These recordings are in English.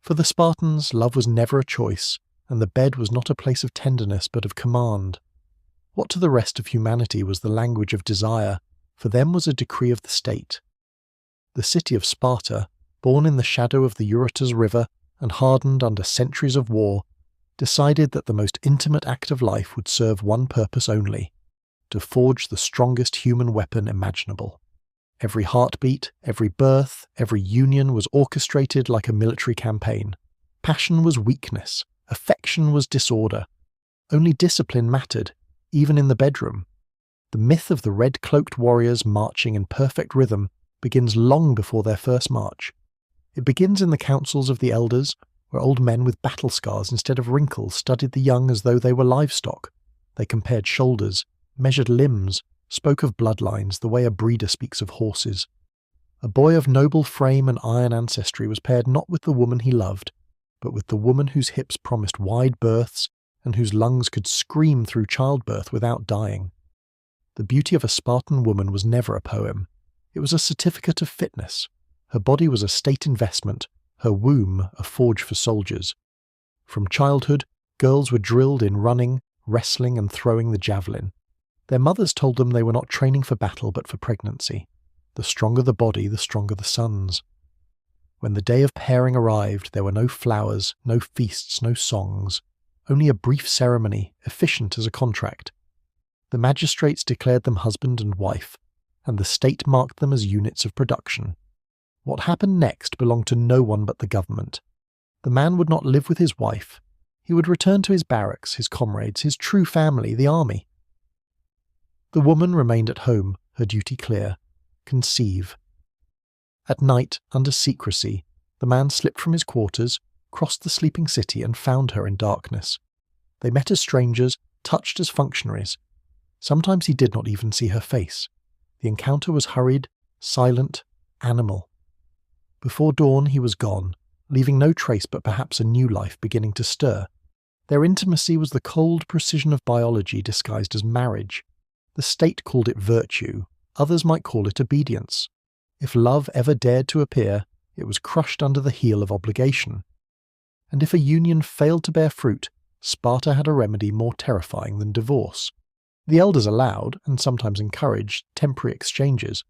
For the Spartans, love was never a choice, and the bed was not a place of tenderness but of command. What to the rest of humanity was the language of desire, for them was a decree of the state. The city of Sparta, born in the shadow of the Eurotas River and hardened under centuries of war, decided that the most intimate act of life would serve one purpose only: to forge the strongest human weapon imaginable. Every heartbeat, every birth, every union was orchestrated like a military campaign. Passion was weakness, affection was disorder. Only discipline mattered, even in the bedroom. The myth of the red-cloaked warriors marching in perfect rhythm begins long before their first march. It begins in the councils of the elders, where old men with battle scars instead of wrinkles studied the young as though they were livestock. They compared shoulders, measured limbs, spoke of bloodlines the way a breeder speaks of horses. A boy of noble frame and iron ancestry was paired not with the woman he loved, but with the woman whose hips promised wide berths and whose lungs could scream through childbirth without dying. The beauty of a Spartan woman was never a poem. It was a certificate of fitness. Her body was a state investment, her womb a forge for soldiers. From childhood, girls were drilled in running, wrestling, and throwing the javelin. Their mothers told them they were not training for battle but for pregnancy. The stronger the body, the stronger the sons. When the day of pairing arrived, there were no flowers, no feasts, no songs, only a brief ceremony, efficient as a contract. The magistrates declared them husband and wife, and the state marked them as units of production. What happened next belonged to no one but the government. The man would not live with his wife. He would return to his barracks, his comrades, his true family, the army. The woman remained at home, her duty clear: conceive. At night, under secrecy, the man slipped from his quarters, crossed the sleeping city, and found her in darkness. They met as strangers, touched as functionaries. Sometimes he did not even see her face. The encounter was hurried, silent, animal. Before dawn he was gone, leaving no trace but perhaps a new life beginning to stir. Their intimacy was the cold precision of biology disguised as marriage. The state called it virtue, others might call it obedience. If love ever dared to appear, it was crushed under the heel of obligation. And if a union failed to bear fruit, Sparta had a remedy more terrifying than divorce. The elders allowed, and sometimes encouraged, temporary exchanges.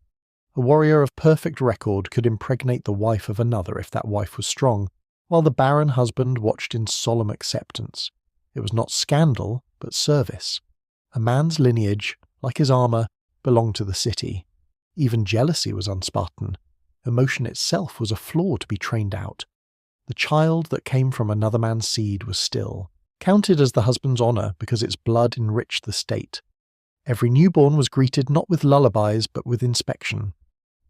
A warrior of perfect record could impregnate the wife of another if that wife was strong, while the barren husband watched in solemn acceptance. It was not scandal, but service. A man's lineage, like his armour, belonged to the city. Even jealousy was un-Spartan. Emotion itself was a flaw to be trained out. The child that came from another man's seed was still counted as the husband's honour because its blood enriched the state. Every newborn was greeted not with lullabies but with inspection.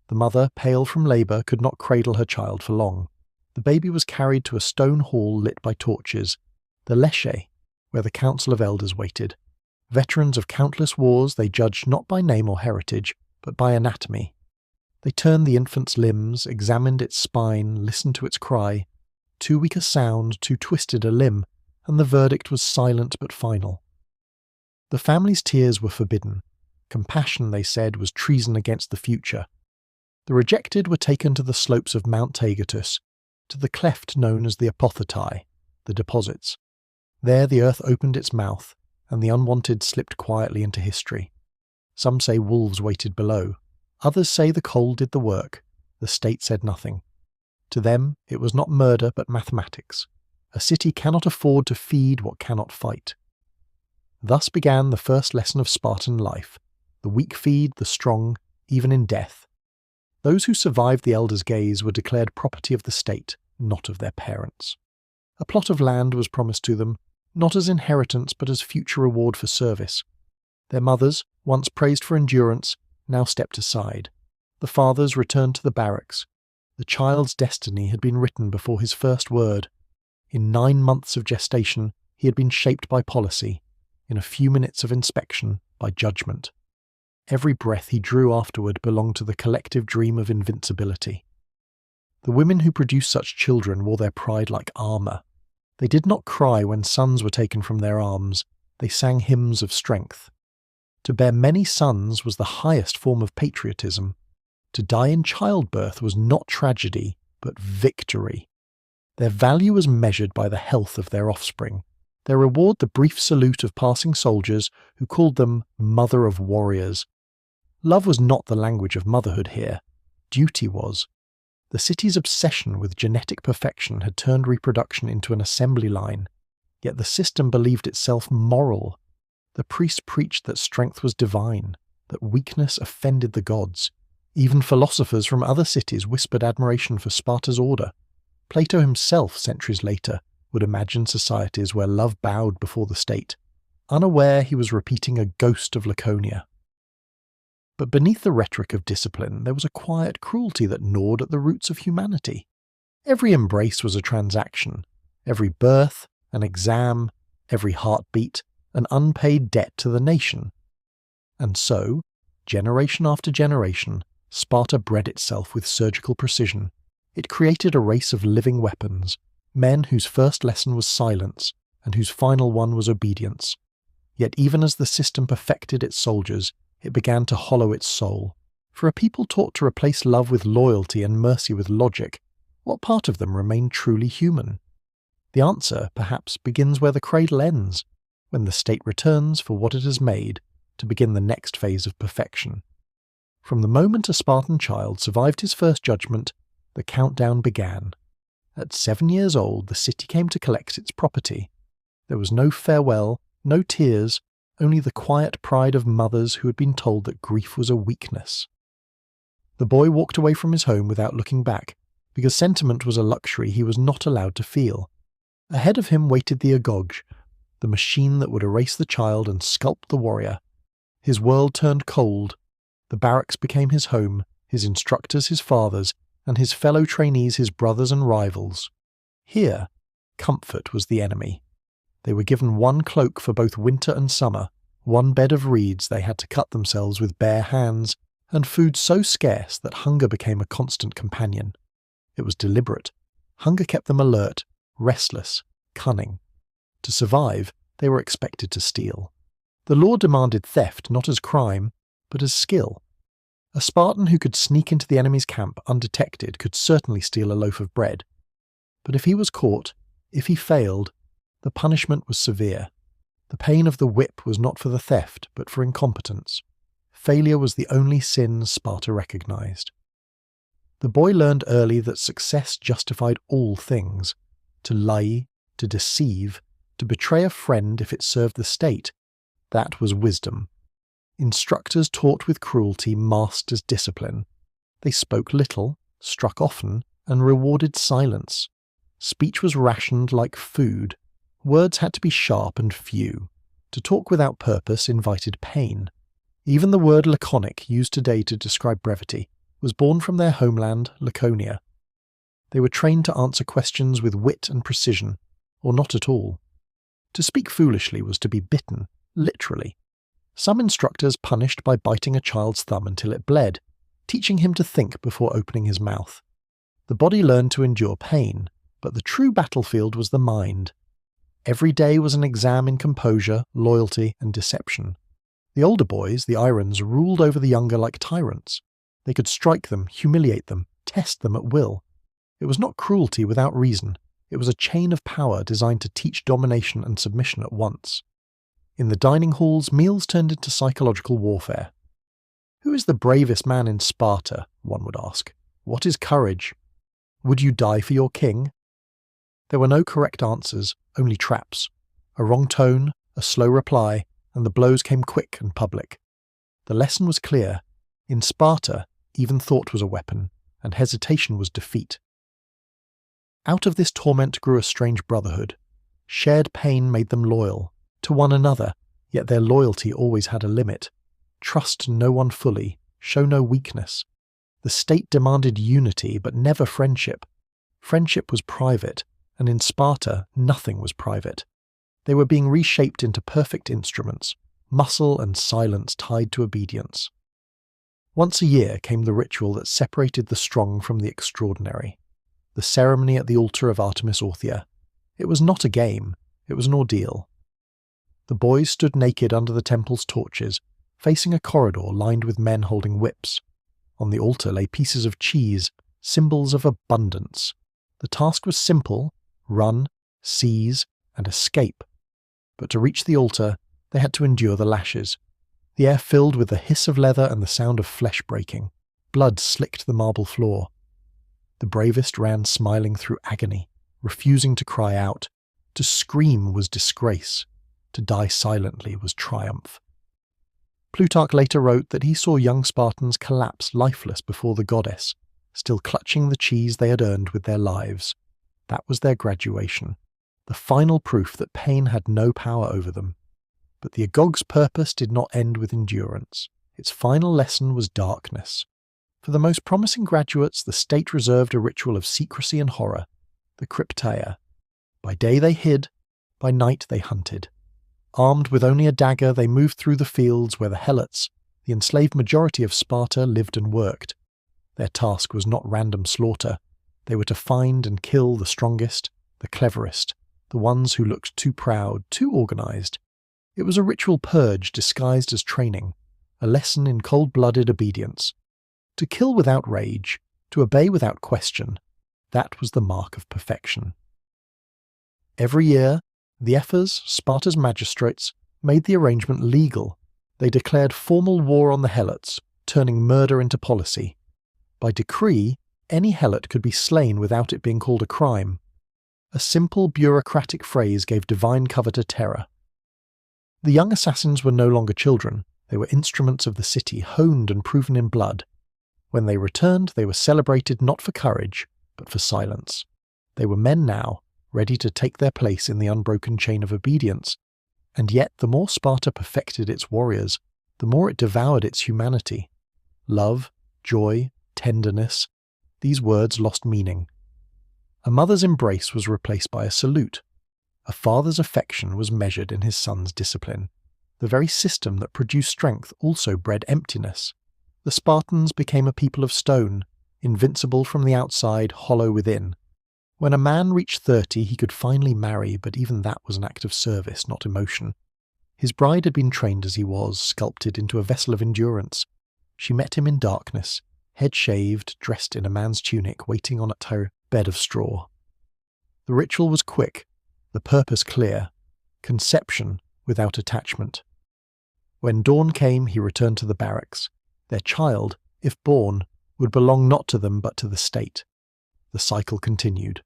The mother, pale from labour, could not cradle her child for long. The baby was carried to a stone hall lit by torches, the lesche, where the council of elders waited. Veterans of countless wars, they judged not by name or heritage, but by anatomy. They turned the infant's limbs, examined its spine, listened to its cry. Too weak a sound, too twisted a limb, and the verdict was silent but final. The family's tears were forbidden. Compassion, they said, was treason against the future. The rejected were taken to the slopes of Mount Taygetus, to the cleft known as the apothetai, the deposits. There the earth opened its mouth, and the unwanted slipped quietly into history. Some say wolves waited below. Others say the cold did the work. The state said nothing. To them, it was not murder but mathematics. A city cannot afford to feed what cannot fight. Thus began the first lesson of Spartan life. The weak feed the strong, even in death. Those who survived the elders' gaze were declared property of the state, not of their parents. A plot of land was promised to them, not as inheritance but as future reward for service. Their mothers, once praised for endurance, now stepped aside. The fathers returned to the barracks. The child's destiny had been written before his first word. In 9 months of gestation, he had been shaped by policy. In a few minutes of inspection, by judgment. Every breath he drew afterward belonged to the collective dream of invincibility. The women who produced such children wore their pride like armour. They did not cry when sons were taken from their arms. They sang hymns of strength. To bear many sons was the highest form of patriotism. To die in childbirth was not tragedy, but victory. Their value was measured by the health of their offspring. Their reward the brief salute of passing soldiers who called them mother of warriors. Love was not the language of motherhood here. Duty was. The city's obsession with genetic perfection had turned reproduction into an assembly line, yet the system believed itself moral. The priests preached that strength was divine, that weakness offended the gods. Even philosophers from other cities whispered admiration for Sparta's order. Plato himself, centuries later, would imagine societies where love bowed before the state. Unaware he was repeating a ghost of Laconia. But beneath the rhetoric of discipline, there was a quiet cruelty that gnawed at the roots of humanity. Every embrace was a transaction. Every birth, an exam, every heartbeat, an unpaid debt to the nation. And so, generation after generation, Sparta bred itself with surgical precision. It created a race of living weapons, men whose first lesson was silence, and whose final one was obedience. Yet even as the system perfected its soldiers, it began to hollow its soul. For a people taught to replace love with loyalty and mercy with logic, what part of them remained truly human? The answer, perhaps, begins where the cradle ends, when the state returns for what it has made to begin the next phase of perfection. From the moment a Spartan child survived his first judgment, the countdown began. At 7 years old, the city came to collect its property. There was no farewell, no tears, only the quiet pride of mothers who had been told that grief was a weakness. The boy walked away from his home without looking back, because sentiment was a luxury he was not allowed to feel. Ahead of him waited the agog, the machine that would erase the child and sculpt the warrior. His world turned cold. The barracks became his home, his instructors his fathers, and his fellow trainees his brothers and rivals. Here, comfort was the enemy. They were given one cloak for both winter and summer, one bed of reeds they had to cut themselves with bare hands, and food so scarce that hunger became a constant companion. It was deliberate. Hunger kept them alert, restless, cunning. To survive, they were expected to steal. The law demanded theft not as crime, but as skill. A Spartan who could sneak into the enemy's camp undetected could certainly steal a loaf of bread. But if he was caught, if he failed, the punishment was severe. The pain of the whip was not for the theft, but for incompetence. Failure was the only sin Sparta recognized. The boy learned early that success justified all things. To lie, to deceive, to betray a friend if it served the state, that was wisdom. Instructors taught with cruelty masked as discipline. They spoke little, struck often, and rewarded silence. Speech was rationed like food. Words had to be sharp and few. To talk without purpose invited pain. Even the word laconic, used today to describe brevity, was born from their homeland, Laconia. They were trained to answer questions with wit and precision, or not at all. To speak foolishly was to be bitten, literally. Some instructors punished by biting a child's thumb until it bled, teaching him to think before opening his mouth. The body learned to endure pain, but the true battlefield was the mind. Every day was an exam in composure, loyalty, and deception. The older boys, the Irons, ruled over the younger like tyrants. They could strike them, humiliate them, test them at will. It was not cruelty without reason. It was a chain of power designed to teach domination and submission at once. In the dining halls, meals turned into psychological warfare. Who is the bravest man in Sparta? One would ask. What is courage? Would you die for your king? There were no correct answers, only traps. A wrong tone, a slow reply, and the blows came quick and public. The lesson was clear. In Sparta, even thought was a weapon, and hesitation was defeat. Out of this torment grew a strange brotherhood. Shared pain made them loyal, to one another, yet their loyalty always had a limit. Trust no one fully, show no weakness. The state demanded unity, but never friendship. Friendship was private, and in Sparta, nothing was private. They were being reshaped into perfect instruments, muscle and silence tied to obedience. Once a year came the ritual that separated the strong from the extraordinary. The ceremony at the altar of Artemis Orthia. It was not a game, it was an ordeal. The boys stood naked under the temple's torches, facing a corridor lined with men holding whips. On the altar lay pieces of cheese, symbols of abundance. The The task was simple: run, seize, and escape. But to reach the altar, they had to endure the lashes. The air filled with the hiss of leather and the sound of flesh breaking. Blood slicked the marble floor. The bravest ran smiling through agony, refusing to cry out. To scream was disgrace. To die silently was triumph. Plutarch later wrote that he saw young Spartans collapse lifeless before the goddess, still clutching the cheese they had earned with their lives. That was their graduation, the final proof that pain had no power over them. But the agog's purpose did not end with endurance. Its final lesson was darkness. For the most promising graduates, the state reserved a ritual of secrecy and horror, the crypteia. By day they hid, by night they hunted. Armed with only a dagger, they moved through the fields where the helots, the enslaved majority of Sparta, lived and worked. Their task was not random slaughter. They were to find and kill the strongest, the cleverest, the ones who looked too proud, too organized. It was a ritual purge disguised as training, a lesson in cold-blooded obedience. To kill without rage, to obey without question, that was the mark of perfection. Every year, the ephors, Sparta's magistrates, made the arrangement legal. They declared formal war on the helots, turning murder into policy. By decree, any helot could be slain without it being called a crime. A simple bureaucratic phrase gave divine cover to terror. The young assassins were no longer children. They were instruments of the city, honed and proven in blood. When they returned, they were celebrated not for courage, but for silence. They were men now, ready to take their place in the unbroken chain of obedience. And yet the more Sparta perfected its warriors, the more it devoured its humanity. Love, joy, tenderness, these words lost meaning. A mother's embrace was replaced by a salute. A father's affection was measured in his son's discipline. The very system that produced strength also bred emptiness. The Spartans became a people of stone, invincible from the outside, hollow within. When a man reached 30, he could finally marry, but even that was an act of service, not emotion. His bride had been trained as he was, sculpted into a vessel of endurance. She met him in darkness, head shaved, dressed in a man's tunic, waiting on her bed of straw. The ritual was quick, the purpose clear, conception without attachment. When dawn came, he returned to the barracks. Their child, if born, would belong not to them but to the state. The cycle continued.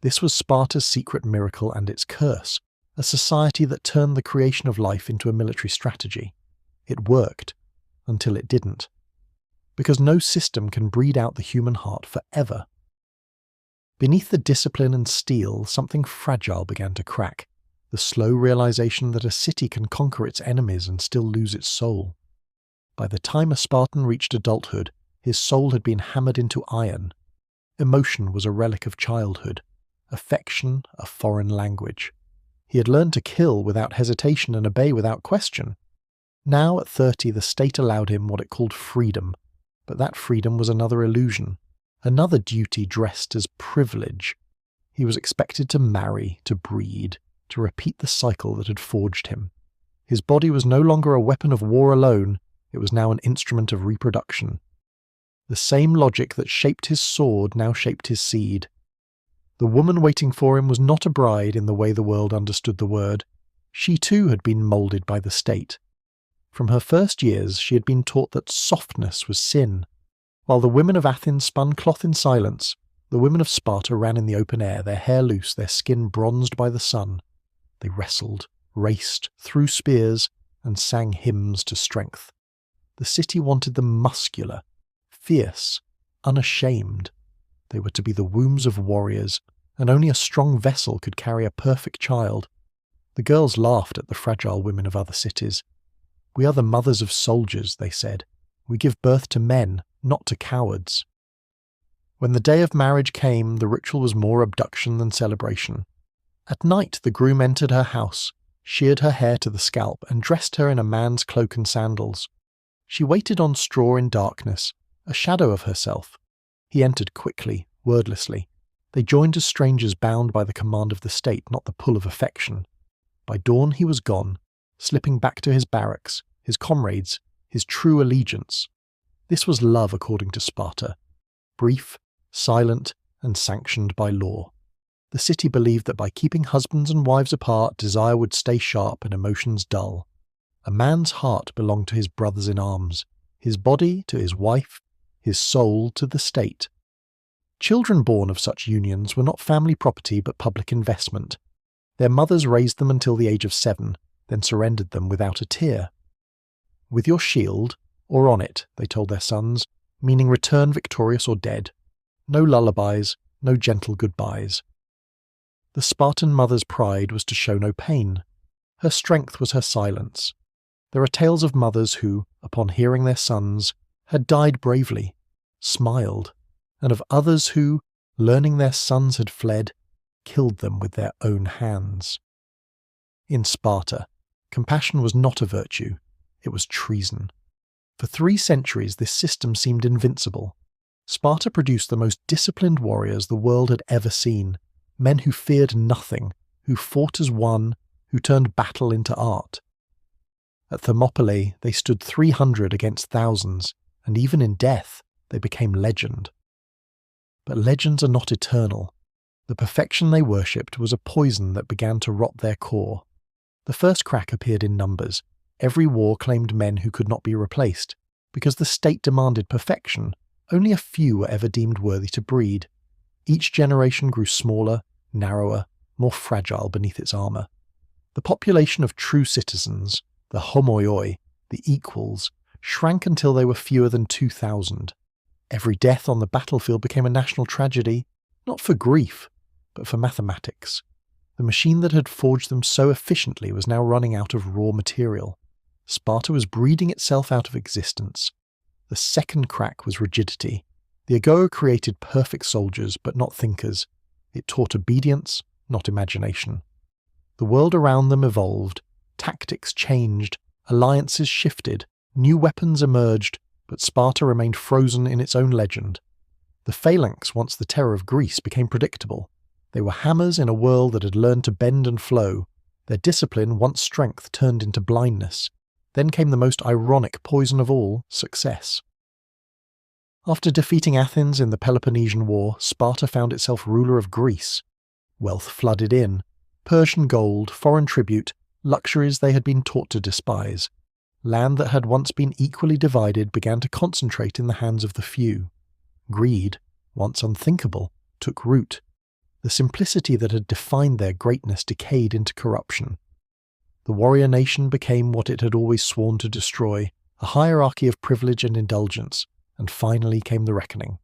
This was Sparta's secret miracle and its curse, a society that turned the creation of life into a military strategy. It worked, until it didn't. Because no system can breed out the human heart forever. Beneath the discipline and steel, something fragile began to crack, the slow realization that a city can conquer its enemies and still lose its soul. By the time a Spartan reached adulthood, his soul had been hammered into iron. Emotion was a relic of childhood, affection a foreign language. He had learned to kill without hesitation and obey without question. Now at 30 the state allowed him what it called freedom, but that freedom was another illusion, another duty dressed as privilege. He was expected to marry, to breed, to repeat the cycle that had forged him. His body was no longer a weapon of war alone, it was now an instrument of reproduction. The same logic that shaped his sword now shaped his seed. The woman waiting for him was not a bride in the way the world understood the word. She too had been moulded by the state. From her first years she had been taught that softness was sin. While the women of Athens spun cloth in silence, the women of Sparta ran in the open air, their hair loose, their skin bronzed by the sun. They wrestled, raced, threw spears, and sang hymns to strength. The city wanted them muscular, fierce, unashamed. They were to be the wombs of warriors, and only a strong vessel could carry a perfect child. The girls laughed at the fragile women of other cities. "We are the mothers of soldiers," they said. "We give birth to men, not to cowards." When the day of marriage came, the ritual was more abduction than celebration. At night the groom entered her house, sheared her hair to the scalp, and dressed her in a man's cloak and sandals. She waited on straw in darkness, a shadow of herself. He entered quickly, wordlessly. They joined as strangers bound by the command of the state, not the pull of affection. By dawn he was gone, slipping back to his barracks, his comrades, his true allegiance. This was love according to Sparta. Brief, silent, and sanctioned by law. The city believed that by keeping husbands and wives apart, desire would stay sharp and emotions dull. A man's heart belonged to his brothers in arms, his body to his wife, his soul to the state. Children born of such unions were not family property but public investment. Their mothers raised them until the age of 7, then surrendered them without a tear. "With your shield, or on it," they told their sons, meaning return victorious or dead. No lullabies, no gentle goodbyes. The Spartan mother's pride was to show no pain. Her strength was her silence. There are tales of mothers who, upon hearing their sons, had died bravely, smiled, and of others who, learning their sons had fled, killed them with their own hands. In Sparta, compassion was not a virtue, it was treason. For 3 centuries this system seemed invincible. Sparta produced the most disciplined warriors the world had ever seen, men who feared nothing, who fought as one, who turned battle into art. At Thermopylae they stood 300 against thousands, and even in death they became legend. But legends are not eternal. The perfection they worshipped was a poison that began to rot their core. The first crack appeared in numbers. Every war claimed men who could not be replaced. Because the state demanded perfection, only a few were ever deemed worthy to breed. Each generation grew smaller, narrower, more fragile beneath its armour. The population of true citizens, the homoioi, the equals, shrank until they were fewer than 2,000. Every death on the battlefield became a national tragedy, not for grief, but for mathematics. The machine that had forged them so efficiently was now running out of raw material. Sparta was breeding itself out of existence. The second crack was rigidity. The Agora created perfect soldiers, but not thinkers. It taught obedience, not imagination. The world around them evolved, tactics changed, alliances shifted, new weapons emerged, but Sparta remained frozen in its own legend. The phalanx, once the terror of Greece, became predictable. They were hammers in a world that had learned to bend and flow. Their discipline, once strength, turned into blindness. Then came the most ironic poison of all, success. After defeating Athens in the Peloponnesian War, Sparta found itself ruler of Greece. Wealth flooded in. Persian gold, foreign tribute, luxuries they had been taught to despise. Land that had once been equally divided began to concentrate in the hands of the few. Greed, once unthinkable, took root. The simplicity that had defined their greatness decayed into corruption. The warrior nation became what it had always sworn to destroy, a hierarchy of privilege and indulgence, and finally came the reckoning.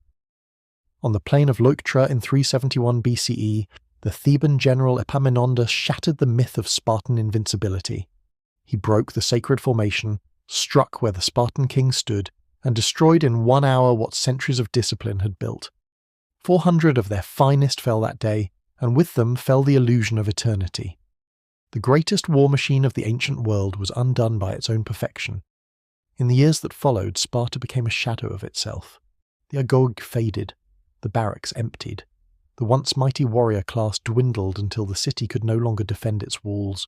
On the plain of Leuctra in 371 BCE, the Theban general Epaminondas shattered the myth of Spartan invincibility. He broke the sacred formation, struck where the Spartan king stood, and destroyed in 1 hour what centuries of discipline had built. 400 of their finest fell that day, and with them fell the illusion of eternity. The greatest war machine of the ancient world was undone by its own perfection. In the years that followed, Sparta became a shadow of itself. The agog faded, the barracks emptied. The once mighty warrior class dwindled until the city could no longer defend its walls.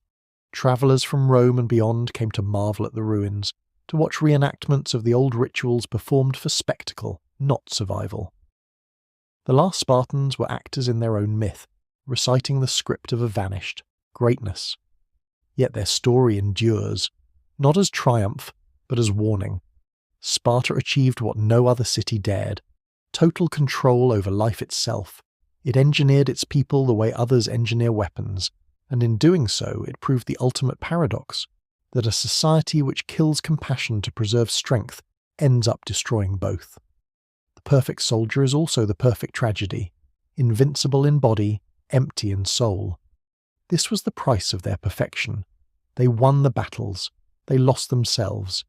Travellers from Rome and beyond came to marvel at the ruins, to watch reenactments of the old rituals performed for spectacle, not survival. The last Spartans were actors in their own myth, reciting the script of a vanished greatness. Yet their story endures, not as triumph, but as warning. Sparta achieved what no other city dared, total control over life itself. It engineered its people the way others engineer weapons, and in doing so it proved the ultimate paradox, that a society which kills compassion to preserve strength ends up destroying both. The perfect soldier is also the perfect tragedy, invincible in body, empty in soul. This was the price of their perfection. They won the battles, they lost themselves.